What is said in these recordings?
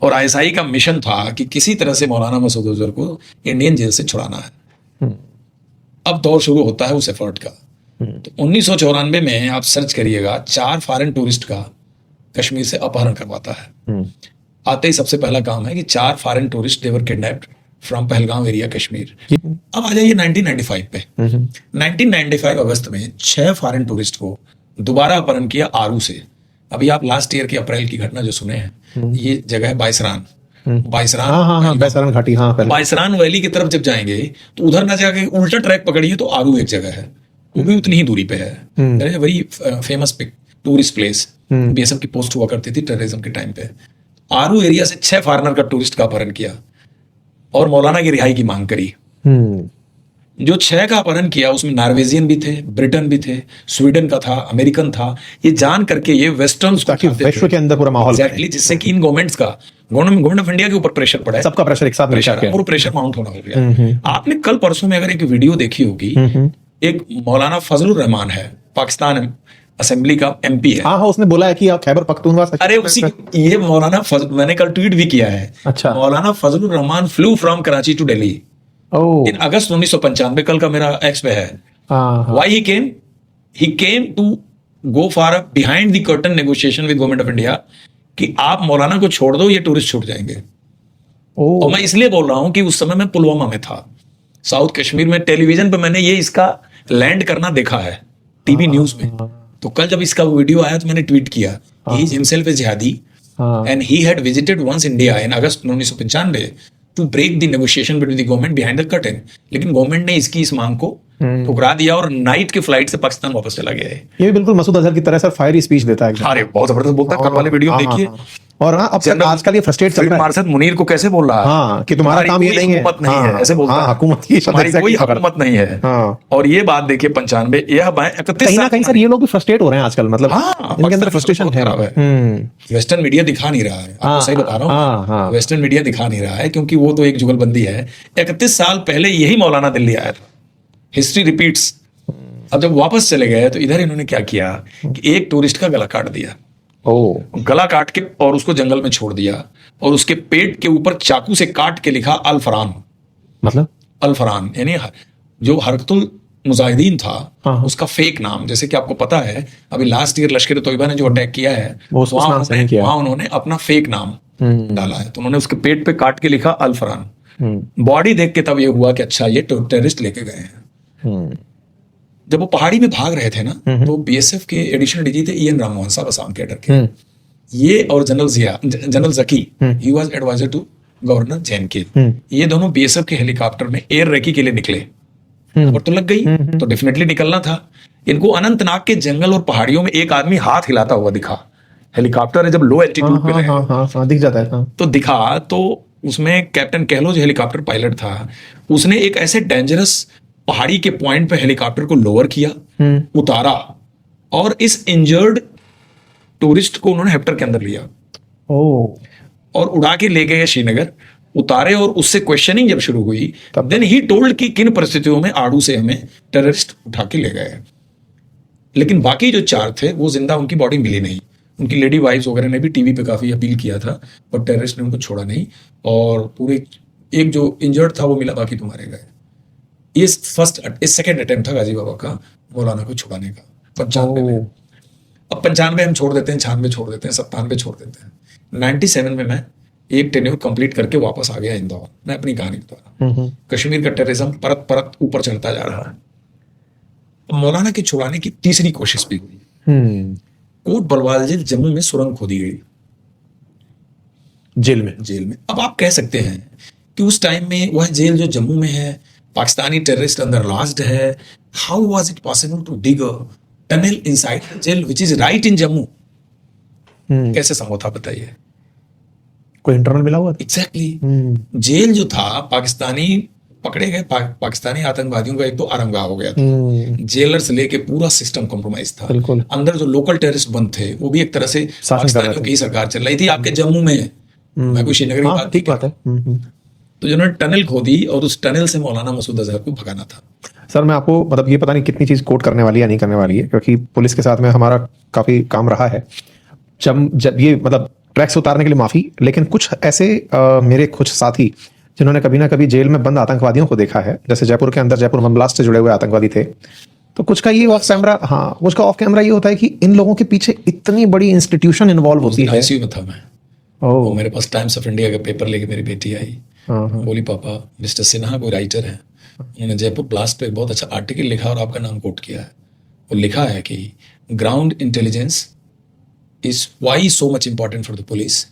और आईएसआई का मिशन था कि किसी तरह से मौलाना मसूद अजहर को इंडियन जेल से छुड़ाना है। अब दौर शुरू होता है उस एफर्ट का। तो 1994 में आप सर्च करिएगा, 4 फॉरेन टूरिस्ट का कश्मीर से अपहरण करवाता है। आते ही सबसे पहला काम है कि 4 foreign tourist they were kidnapped from Pahalgam area Kashmir. अब आ जाइए 1995 पे। 1995 अगस्त में 6 फॉरेन टूरिस्ट को दोबारा अपहरण किया आरू से। अभी आप लास्ट ईयर के अप्रैल की घटना जो सुने हैं, ये जगह है बाइसरान। बाइसरान घाटी, बाइसरान वैली की तरफ जब जाएंगे तो उधर ना जाके उल्टा ट्रैक पकड़िए तो आरू एक जगह है, वो भी उतनी ही दूरी पे है। Very famous tourist place, BSF की पोस्ट हुआ करती थी टेररिज्म के टाइम पे। आरू एरिया से 6 फॉरेनर का टूरिस्ट का अपहरण किया और मौलाना की रिहाई की मांग करी। जो 6 का अपहरण किया उसमें नॉर्वेजियन भी थे, ब्रिटेन भी थे, स्वीडन का था, अमेरिकन था। ये जान करके ये वेस्टर्न विश्व के अंदर पूरा माहौल, जिससे कि इन गवर्नमेंट्स का गवर्नमेंट ऑफ इंडिया के ऊपर प्रेशर पड़ा है, सबका प्रेशर एक साथ और प्रेशर माउंट होना हो गया। आपने कल परसों में अगर एक वीडियो देखी होगी, एक मौलाना फजलुर रहमान है, पाकिस्तान असेंबली का एमपी है। हाँ, उसने बोला है कि खैबर पख्तूनख्वा। अरे उसी ये मौलाना मैंने कल ट्वीट भी किया है। अच्छा। Maulana Fazlur Rahman flew from Karachi to Delhi in August 1995। कल का मेरा एक्स पे है। Why he came to go for a behind the curtain negotiation with government of India कि आप मौलाना को छोड़ दो, ये टूरिस्ट छूट जाएंगे। और मैं इसलिए बोल रहा हूं कि उस समय मैं पुलवामा में था, साउथ कश्मीर में। टेलीविजन पे मैंने ये इसका लैंड करना देखा है, टीवी न्यूज में। तो कल जब इसका वीडियो आया तो मैंने ट्वीट किया, he is himself a jihadi and he had visited once India in August 1995 to break the negotiation between the government behind the curtain. लेकिन गवर्नमेंट ने इसकी इस मांग को ठुकरा दिया और नाइट की फ्लाइट से पाकिस्तान वापस चला गया है। ये बिल्कुल मसूद अजहर की तरह सर फायरी स्पीच देता है। अरे बहुत जबरदस्त बोलता है, कल वाले वीडियो देखिए। और अब आजकल ये फ्रस्ट्रेट चल रहा है। मार्शद मुनीर को कैसे बोल रहा है कि तुम्हारा काम ये नहीं है, हुकूमत नहीं है, ऐसे बोलता है। हुकूमत की हमारी कोई हुकूमत नहीं है। और ये बात देखिए 95 यह 31 कहीं ना कहीं सर ये लोग भी फ्रस्ट्रेट हो रहे हैं आजकल। मतलब इनके अंदर फ्रस्ट्रेशन है। वेस्टर्न मीडिया दिखा नहीं रहा है, आपको सही बता रहा हूँ। वेस्टर्न मीडिया दिखा नहीं रहा है क्योंकि वो तो एक जुगलबंदी है। 31 साल पहले यही मौलाना दिल्ली आया था। History repeats. अब जब वापस चले गए तो इधर इन्होंने क्या किया कि एक टूरिस्ट का गला काट दिया। गला काट के और उसको जंगल में छोड़ दिया और उसके पेट के ऊपर चाकू से काट के लिखा अल फरान। मतलब अल फरान यानी जो हरकतुल मुजाहिदीन था उसका फेक नाम। जैसे कि आपको पता है अभी लास्ट ईयर लश्कर तोयबा ने जो अटैक किया है वहां उन्होंने अपना फेक नाम डाला है। तो उन्होंने उसके पेट पे काट के लिखा अल फरान। बॉडी देख के तब ये हुआ कि अच्छा ये टेररिस्ट लेके गए हैं। जब वो पहाड़ी में भाग रहे थे ना, तो बीएसएफ के एडिशनल डीजी थे ईएन राममोहन साहब असम कैडर के। ये और general Zaki, he was adviser to governor J and K. ये दोनों बीएसएफ के हेलीकॉप्टर में एयर रेकी के लिए निकले। खबर तो लग गई, तो डेफिनेटली निकलना था। इनको अनंतनाग के जंगल और पहाड़ियों में एक आदमी हाथ हिलाता हुआ दिखा। हेलीकॉप्टर है जब लो एल्टीट्यूड पे है दिख जाता है, तो दिखा। तो उसमें कैप्टन कहलो जो हेलीकॉप्टर पायलट था, उसने एक ऐसे डेंजरस पहाड़ी के पॉइंट पे हेलीकॉप्टर को लोअर किया, उतारा और इस इंजर्ड टूरिस्ट को उन्होंने हेप्टर के अंदर लिया और उड़ा के ले गए श्रीनगर। उतारे और उससे क्वेश्चनिंग जब शुरू हुई देन ही टोल्ड कि किन परिस्थितियों में आड़ू से हमें टेररिस्ट उठा के ले गए। लेकिन बाकी जो 4 थे वो जिंदा, उनकी बॉडी मिली नहीं। उनकी लेडी वाइफ्स वगैरह ने भी टीवी पे काफी अपील किया था, पर टेररिस्ट ने उनको छोड़ा नहीं। और पूरे एक जो इंजर्ड था वो मिला, बाकी तो मारे गए। इस सेकेंड अटेम्प्ट था गाजी बाबा का मौलाना को छुड़ाने का 95 में। अब 95 हम छोड़ देते हैं, 96 छोड़ देते हैं, 97 छोड़ देते हैं। 97 में मैं एक टेन्योर कंप्लीट करके वापस आ गया इंदौर। मैं अपनी कहानी बता रहा हूं। कश्मीर का टेररिज्म परत परत ऊपर चढ़ता जा रहा है। मौलाना के छुड़ाने की तीसरी कोशिश भी हुई। कोट बलवाल जेल जम्मू में सुरंग खोदी गई, जेल में। अब आप कह सकते हैं कि उस टाइम में वह जेल जो जम्मू में है, पाकिस्तानी टेररिस्ट अंदर लॉज्ड है। How was it possible to dig a tunnel inside the jail which is right in Jammu? कैसे संभव था बताइए? कोई इंटरनल मिला हुआ? एग्जैक्टली। जेल जो था पाकिस्तानी पकड़े गए पाकिस्तानी आतंकवादियों का एक तो आरामगाह हो गया था। जेलर से लेके पूरा सिस्टम कॉम्प्रोमाइज था। अंदर जो लोकल टेररिस्ट बंद थे वो भी एक तरह से पाकिस्तानियों की सरकार चल रही थी आपके जम्मू में। मैं कोई श्रीनगर की बात है। तो जिन्होंने टनल खोदी और उस टनल से मौलाना मसूद अजहर को भगाना था। सर मैं आपको मतलब ये पता नहीं कितनी चीज कोट करने वाली है या नहीं करने वाली है, क्योंकि पुलिस के साथ में हमारा काफी काम रहा है। जब ये मतलब ट्रैक से उतारने के लिए माफी, लेकिन कुछ ऐसे मेरे कुछ साथी जिन्होंने कभी ना कभी जेल में बंद आतंकवादियों को देखा है, जैसे जयपुर के अंदर जयपुर बम ब्लास्ट से जुड़े हुए आतंकवादी थे, तो कुछ का ये ऑफ कैमरा, हाँ कुछ का ऑफ कैमरा ये होता है कि इन लोगों के पीछे इतनी बड़ी इंस्टीट्यूशन इन्वॉल्व होती है। आईसीयू में था मैं, ओह, मेरे पास टाइम्स ऑफ इंडिया का पेपर लेके मेरी बेटी आई, बोली पापा मिस्टर सिन्हा कोई राइटर है, उन्होंने जयपुर ब्लास्ट पे बहुत अच्छा आर्टिकल लिखा और आपका नाम कोट किया है। वो लिखा है कि ground intelligence is why so much important for the police,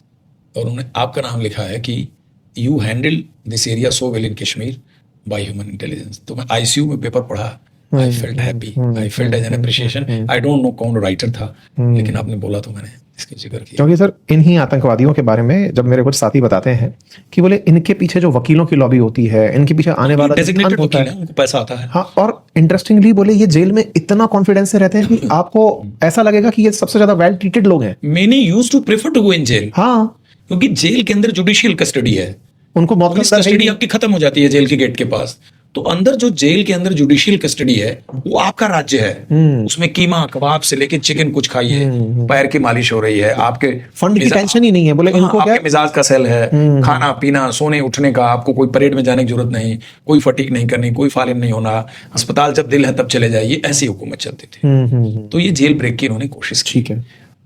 और उन्होंने आपका नाम लिखा है कि you handle this area so well in Kashmir by human intelligence. तो मैं आईसीयू में पेपर पढ़ा, I felt happy, I felt as an appreciation. I don't know कौन राइटर था, लेकिन आपने बोला तो मैंने इसका जिक्र किया। क्योंकि सर इन्हीं आतंकवादियों के बारे में जब मेरे कुछ साथी बताते हैं कि बोले इनके पीछे जो वकीलों की लॉबी होती है, इनके पीछे आने वाला डेजिग्नेटेड वकील है, उनको पैसा आता है। हाँ, और इंटरेस्टिंगली बोले ये जेल में इतना कॉन्फिडेंस से रहते हैं कि आपको ऐसा लगेगा कि ये सबसे ज्यादा वेल ट्रीटेड लोग हैं। Many used to prefer to go in jail, हाँ, क्योंकि जेल के अंदर जुडिशियल कस्टडी है, उनको मौत का डर है ही कस्टडी नहीं। आपकी खत्म हो जाती है जेल के गेट के पास। तो अंदर जो जेल के अंदर जुडिशियल कस्टडी है वो आपका राज्य है, उसमें कीमा कबाब से लेके चिकन कुछ खाइए, पैर की मालिश हो रही है, आपके फंड की टेंशन ही नहीं है। बोले इनको क्या, आपके मिजाज का सेल है, खाना पीना सोने उठने का, आपको कोई परेड में जाने की जरूरत नहीं, कोई फटीक नहीं करनी, कोई फालिन नहीं होना, अस्पताल जब दिल है तब चले जाइए, ऐसी हुकूमत चलती थी। तो ये जेल ब्रेक की इन्होंने कोशिश की। ठीक है,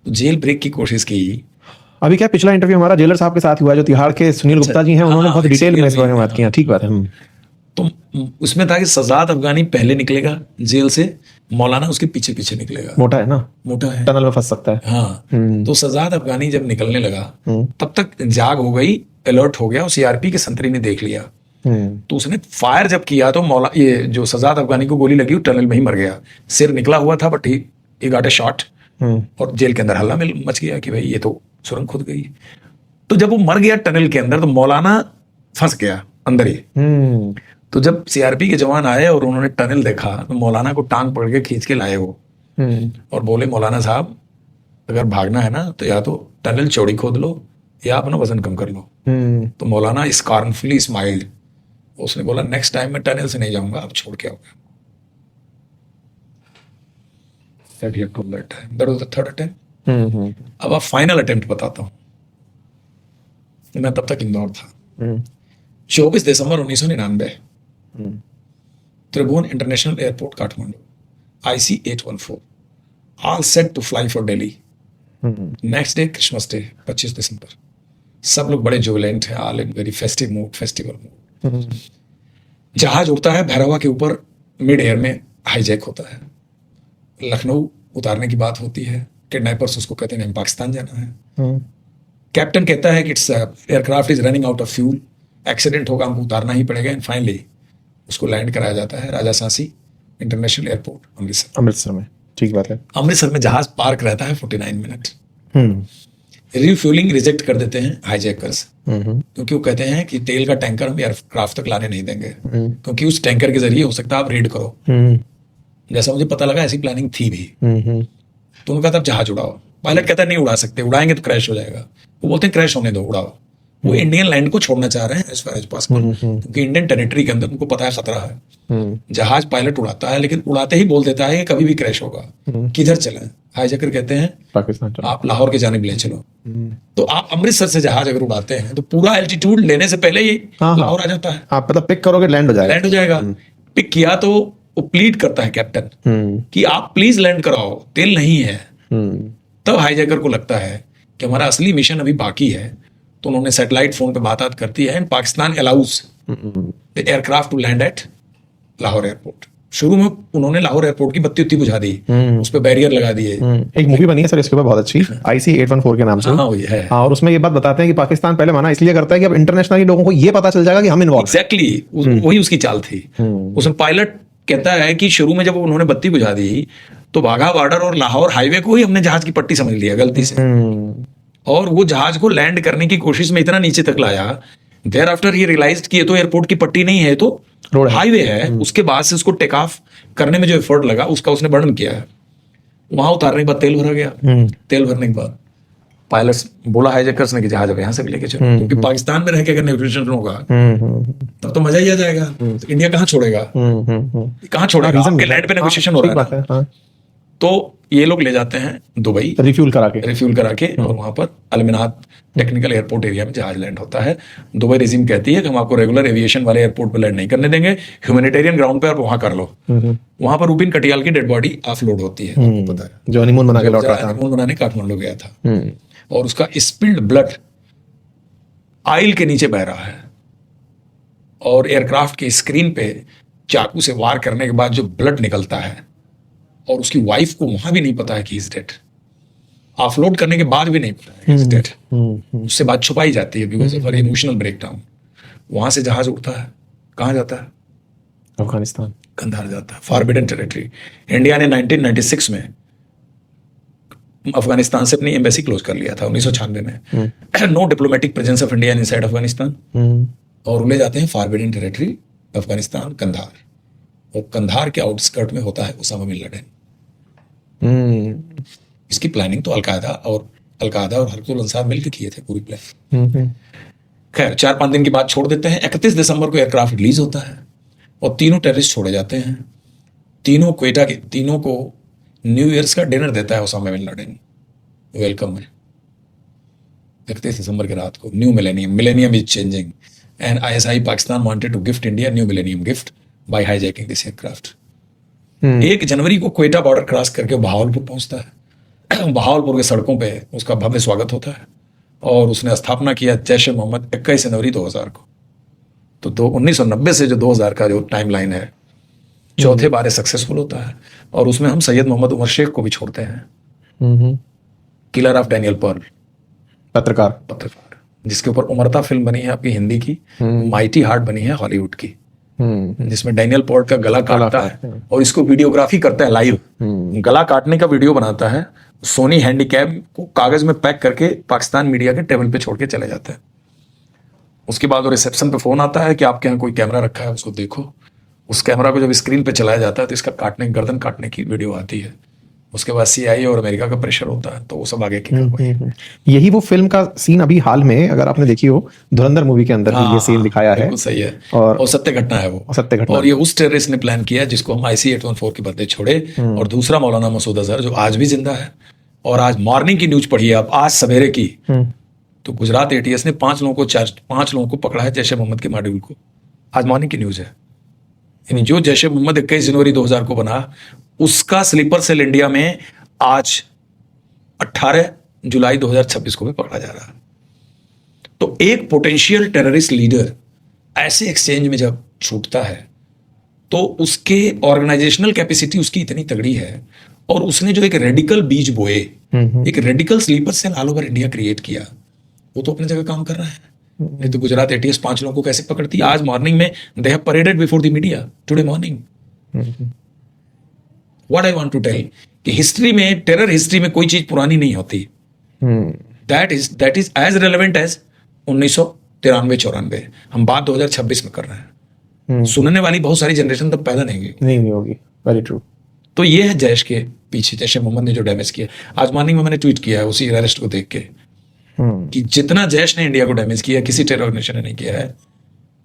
तो जेल ब्रेक की कोशिश की। अभी क्या पिछला इंटरव्यू हमारा जेलर साहब के साथ हुआ जो तिहाड़ के सुनील गुप्ता जी हैं, उन्होंने बहुत डिटेल में इस बारे में बात की। ठीक बात है। तो उसमें था कि सजाद अफगानी पहले निकलेगा जेल से, मौलाना उसके पीछे पीछे निकलेगा। मोटा है ना, मोटा है, टनल में फंस सकता है। हाँ। तो सजाद अफगानी जब निकलने लगा तब तक जाग हो गई, अलर्ट हो गया, सीआरपी के संतरी ने देख लिया। तो उसने फायर जब किया तो ये जो सजाद अफगानी को गोली लगी वो टनल में ही मर गया। सिर निकला हुआ था but he got a shot, और जेल के अंदर हल्ला मच गया कि भाई ये तो सुरंग खुद गई। तो जब वो मर गया टनल के अंदर तो मौलाना फंस गया अंदर ही। तो जब सीआरपी के जवान आए और उन्होंने टनल देखा तो मौलाना को टांग पकड़ के खींच के लाए वो, और बोले मौलाना साहब अगर भागना है ना तो या तो टनल चौड़ी खोद लो या अपना वजन कम कर लो। तो मौलाना स्कॉर्नफुली स्माइल्ड, उसने बोला नेक्स्ट टाइम मैं टनल से नहीं जाऊंगा, आप छोड़ के आओगे। That was the third attempt. अब आप फाइनल अटेम्प्ट बताता हूं। मैं तब तक इंदौर था। 24 दिसंबर 1999, Tribhuvan international airport Kathmandu, IC 814, all set to fly for Delhi. Next day Christmas day 25 दिसंबर, सब लोग बड़े जुबिलेंट हैं, all in very festive mood, festival mood. जहाज उड़ता है भैरवा के ऊपर, मिड एयर में हाईजैक होता है, लखनऊ उतारने की बात होती है, किडनैपर्स उसको कहते हैं पाकिस्तान जाना है। कैप्टन कहता है कि it's aircraft is running out of fuel, accident होगा, हमको उतारना ही पड़ेगा। एंड फाइनली उसको लैंड कराया जाता है राजा सांसी इंटरनेशनल एयरपोर्ट अमृतसर में। ठीक बात है। अमृतसर में जहाज पार्क रहता है 49 मिनट। रिफ्यूलिंग रिजेक्ट कर देते हैं हाईजैकर्स, क्योंकि वो कहते हैं कि तेल का टैंकर हम एयरक्राफ्ट तक लाने नहीं देंगे, क्योंकि उस टैंकर के जरिए हो सकता है आप रेड करो। जैसा मुझे पता लगा ऐसी प्लानिंग थी भी। तो उन्होंने कहा तब जहाज उड़ाओ। पायलट कहता है नहीं उड़ा सकते, उड़ाएंगे तो क्रैश हो जाएगा। वो बोलते हैं क्रैश होने दो, उड़ाओ। वो इंडियन लैंड को छोड़ना चाह रहे हैं एज फार एज पॉसिबल, क्योंकि इंडियन टेरिटरी के अंदर उनको पता है खतरा है। जहाज पायलट उड़ाता है, लेकिन उड़ाते ही बोल देता है कि कभी भी क्रैश होगा, किधर चलें। हाईजैकर कहते हैं पाकिस्तान आप लाहौर के जानिब ले चलो। तो आप अमृतसर से जहाज अगर उड़ाते हैं तो पूरा एल्टीट्यूड लेने से पहले ही लाहौर आ जाता है। आप मतलब पिक करोगे लैंड हो जाएगा। लैंड हो जाएगा। पिक किया तो वो प्लीड करता है कैप्टन कि आप प्लीज लैंड कराओ, तेल नहीं है। तब हाईजैकर को लगता है कि हमारा असली मिशन अभी बाकी है, तो उन्होंने सैटेलाइट फोन पे बात करती है and Pakistan allows the aircraft to land at Lahore airport. शुरू में उन्होंने लाहौर एयरपोर्ट की बत्ती उत्ती बुझा दी, उस पर बैरियर लगा दिए। एक मूवी बनी है सर इसके ऊपर बहुत अच्छी, IC 814 के नाम से। हाँ, वही है। और उसमें ये बात बताते हैं कि पाकिस्तान पहले मना इसलिए करता है कि अब इंटरनेशनली लोगों को ये पता चल जाएगा कि हम इन्वॉल्व। एग्जैक्टली वही उसकी चाल थी। उसमें पायलट कहता है कि शुरू में जब उन्होंने बत्ती बुझा दी तो वाघा बॉर्डर और लाहौर हाईवे को ही हमने जहाज की पट्टी समझ लिया गलती से, और वो जहाज को लैंड करने की कोशिश में इतना नीचे तक लाया। देयर आफ्टर ही रियलाइज्ड कि ये तो एयरपोर्ट की पट्टी नहीं है, तो हाईवे है। उसके बाद से उसको टेक ऑफ करने में जो एफर्ट लगा उसका उसने वर्णन किया है। वहां उतारने के बाद तेल भरा गया। तेल भरने के बाद पायलट्स बोला हाईजैकर्स ने कि जहाज अब यहाँ से भी लेके चलो, क्योंकि पाकिस्तान में रह के अगर नेविगेशन होगा तब तो मजा ही आ जाएगा। तो इंडिया कहाँ छोड़ेगा, कहाँ छोड़ेगा, आपके लैंड पे नेगोशिएशन हो रहा है। तो ये लोग ले जाते हैं दुबई रिफ्यूल करा के। रिफ्यूल करा के, और वहां पर अलमिनात टेक्निकल एयरपोर्ट एरिया में जहाज लैंड होता है। दुबई रेजिम कहती है कि हम आपको रेगुलर एविएशन वाले एयरपोर्ट पर लैंड नहीं करने देंगे, ह्यूमैनिटेरियन ग्राउंड पे आप वहां कर लो। वहां पर रूबिन कटियाल की डेड बॉडी ऑफलोड होती है, आपको पता है, जो हनीमून बना के लौट रहा था। हनीमून बनाने काठमांडू गया था, और उसका स्पिल्ड ब्लड आइल के नीचे बह रहा है, और एयरक्राफ्ट की स्क्रीन पे चाकू से वार करने के बाद जो ब्लड निकलता है, और उसकी वाइफ को वहां भी नहीं पता है कि इज डेड, ऑफलोड करने के बाद भी नहीं पता है इज डेड, उससे बात छुपाई जाती है बिकॉज ऑफ इमोशनल ब्रेकडाउन। वहां से जहाज उड़ता है, कहाँ जाता है? अफगानिस्तान, कंधार जाता है, फॉरबिडन टेरिटरी। इंडिया ने 1996 में अफगानिस्तान से अपनी एम्बेसी क्लोज कर लिया था 1996 में। No diplomatic presence of India inside Afghanistan, और ले जाते हैं फॉरबिडन टेरिटरी अफगानिस्तान, कंधार, और कंधार के आउटस्कर्ट में होता है उसामा बिन लादेन। इसकी प्लानिंग तो अलकायदा और हरकुल अंसार मिलकर किए थे, पूरी प्लान। खैर 4-5 दिन की बात छोड़ देते हैं। 31 दिसंबर को एयरक्राफ्ट रिलीज होता है और तीनों टेररिस्ट छोड़े जाते हैं। तीनों क्वेटा के, तीनों को न्यू ईयर्स का डिनर देता है उसामा बिन लादेन, वेलकम में, 31 दिसंबर की रात को। New millennium is changing and ISI Pakistan wanted to gift India new millennium gift by hijacking this aircraft. 1 जनवरी को क्वेटा बॉर्डर क्रॉस करके बहावलपुर पहुंचता है। बहावलपुर के सड़कों पे उसका भव्य स्वागत होता है, और उसने स्थापना किया जैश ए मोहम्मद 21 जनवरी 2000 को। तो 1990 से जो 2000 का जो टाइम लाइन है, चौथे बार सक्सेसफुल होता है, और उसमें हम सैयद मोहम्मद उमर शेख को भी छोड़ते हैं, किलर ऑफ डैनियल पर्ल, पत्रकार, जिसके ऊपर उमरता फिल्म बनी है आपकी हिंदी की, माइटी हार्ट बनी है हॉलीवुड की, जिसमें डैनियल पर्ल का गला काटता है और इसको वीडियोग्राफी करता है लाइव, गला काटने का वीडियो बनाता है, सोनी हैंडीकैम को कागज में पैक करके पाकिस्तान मीडिया के टेबल पे छोड़ के चले जाते हैं। उसके बाद वो रिसेप्शन पे फोन आता है कि आपके यहाँ कोई कैमरा रखा है, उसको देखो। उस कैमरा को जब स्क्रीन पे चलाया जाता है तो इसका गर्दन काटने की वीडियो आती है। उसके बाद CIA और अमेरिका का प्रेशर होता है, तो वो सब आगे की कार्रवाई। यही वो फिल्म का सीन अभी हाल में अगर आपने देखी हो, धुरंधर मूवी के अंदर भी ये सीन दिखाया है। बिल्कुल सही है, और सत्य घटना है वो, सत्य घटना। और ये उस टेररिस्ट ने प्लान किया जिसको हम IC-814 के बदले छोड़े, और दूसरा मौलाना मसूद अजहर जो आज भी जिंदा है। और आज मॉर्निंग की न्यूज पढ़िए आप, आज सवेरे की, तो गुजरात ATS ने 5 लोगों को पकड़ा है जैश ए मोहम्मद के मॉड्यूल को। आज मॉर्निंग की न्यूज है, यानी जो जैश ए मोहम्मद 21 जनवरी 2000 को बना, उसका स्लीपर सेल इंडिया में आज 18 जुलाई 2026 को भी पकड़ा जा रहा है। तो एक पोटेंशियल टेररिस्ट लीडर ऐसे एक्सचेंज में जब छूटता है, तो उसके ऑर्गेनाइजेशनल कैपेसिटी उसकी इतनी तगड़ी है, और उसने जो एक रेडिकल बीज बोए, एक radical sleeper cell all over India create किया, वो तो अपनी जगह काम कर रहा है। नहीं तो गुजरात ATS 5 लोगों को कैसे पकड़ती? आज मॉर्निंग में they have paraded before the media today morning. What I want to tell कि हिस्ट्री में, टेरर हिस्ट्री में कोई चीज पुरानी नहीं होती। That is as relevant as 1993-94। हम बात 2026 में कर रहे हैं। सुनने वाली बहुत सारी जनरेशन तब पैदा नहीं होगी। Very true. तो ये है जैश के पीछे, जैश ए मोहम्मद ने जो डैमेज किया। आज मॉर्निंग में मैंने ट्वीट किया है उसी अरेस्ट को देख के, कि जितना जैश ने इंडिया को डैमेज किया किसी टेरर ऑर्गेनाइजेशन ने नहीं किया है।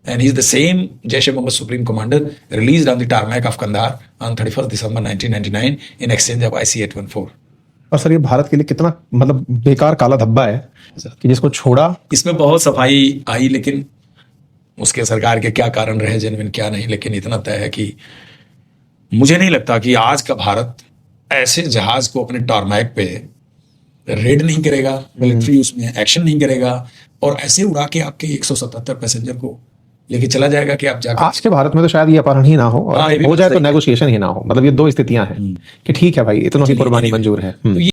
And he is the same Jaish e Mohammed Supreme Commander released on the tarmac of Kandahar on 31st December 1999 in exchange of IC-814। और सर ये भारत के लिए कितना मतलब बेकार काला धब्बा है कि जिसको छोड़ा। इसमें बहुत सफाई आई, लेकिन उसके सरकार के क्या कारण रहे जेन्युइन क्या नहीं, लेकिन इतना तय है कि मुझे नहीं लगता कि आज का भारत ऐसे जहाज को अपने टारमैक पे रेड नहीं करेगा, मिलिट्री उसमें एक्शन नहीं करेगा, और ऐसे उड़ा के आपके 177 पैसेंजर को लेके चला जाएगा कि आप जाकर। आज के भारत में तो शायद ये अपहरण ही ना हो, और हो जाए तो नेगोशिएशन ही ना हो। मतलब ये 2 स्थितियां हैं कि ठीक है भाई, इतना ही कुर्बानी मंजूर है।